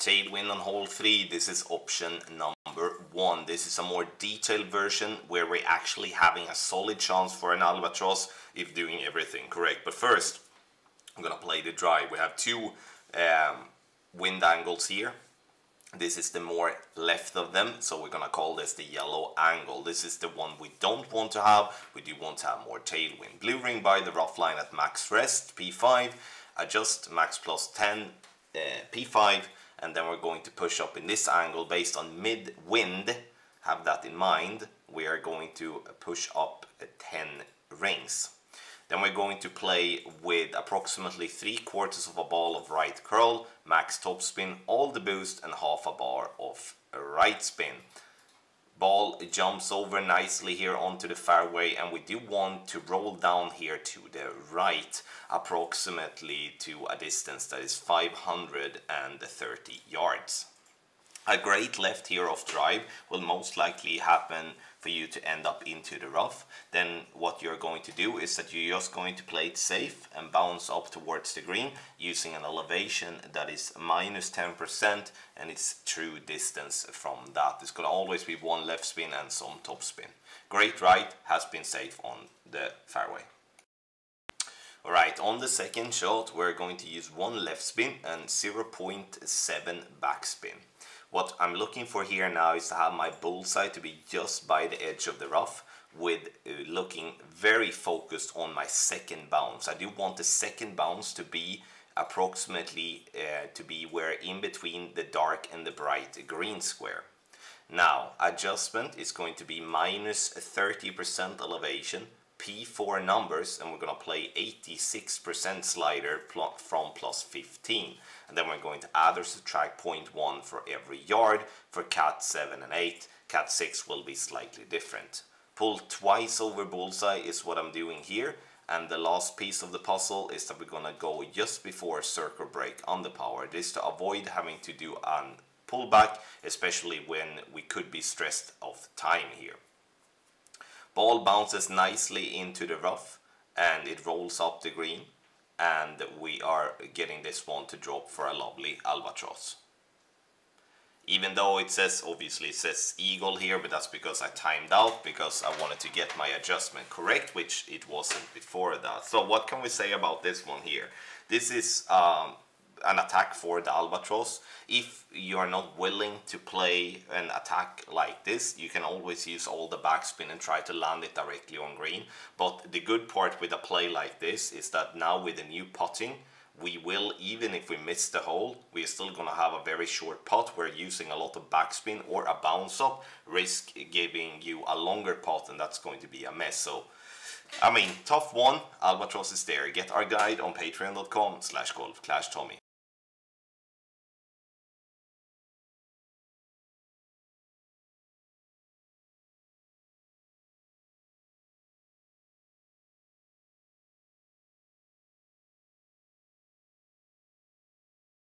Tailwind on hole 3, this is option number 1. This is a more detailed version where we're actually having a solid chance for an albatross if doing everything correct. But first, I'm gonna play the drive. We have two wind angles here. This is the more left of them, so we're gonna call this the yellow angle. This is the one we don't want to have. We do want to have more tailwind. Blue ring by the rough line at max rest, P5. Adjust max plus 10, P5. And then we're going to push up in this angle based on mid-wind. Have that in mind. We are going to push up 10 rings. Then we're going to play with approximately 3/4 of a ball of right curl, max topspin, all the boost, and half a bar of right spin. Ball jumps over nicely here onto the fairway, and we do want to roll down here to the right approximately to a distance that is 530 yards. A great left here off drive will most likely happen for you to end up into the rough. Then what you're going to do is that you're just going to play it safe and bounce up towards the green using an elevation that is minus 10% and its true distance from that. It's going to always be one left spin and some top spin. Great right has been safe on the fairway. Alright, on the second shot we're going to use one left spin and 0.7 backspin. What I'm looking for here now is to have my bullseye to be just by the edge of the rough, with looking very focused on my second bounce. I do want the second bounce to be approximately to be where in between the dark and the bright green square. Now, adjustment is going to be minus 30% elevation, P4 numbers, and we're going to play 86% slider from plus 15. And then we're going to add or subtract 0.1 for every yard. For cat 7 and 8, cat 6 will be slightly different. Pull twice over bullseye is what I'm doing here. And the last piece of the puzzle is that we're going to go just before circle break on the power. This to avoid having to do a pullback, especially when we could be stressed of time here. Ball bounces nicely into the rough and it rolls up the green, and we are getting this one to drop for a lovely albatross. Even though it says, obviously it says eagle here, but that's because I timed out, because I wanted to get my adjustment correct, which it wasn't before that. So what can we say about this one here? This is an attack for the albatross. If you are not willing to play an attack like this, you can always use all the backspin and try to land it directly on green. But the good part with a play like this is that now with the new putting, we will, even if we miss the hole, we're still going to have a very short putt. We're using a lot of backspin or a bounce up, risk giving you a longer putt, and that's going to be a mess. So, I mean, tough one. Albatross is there. Get our guide on patreon.com/golfclashtommy.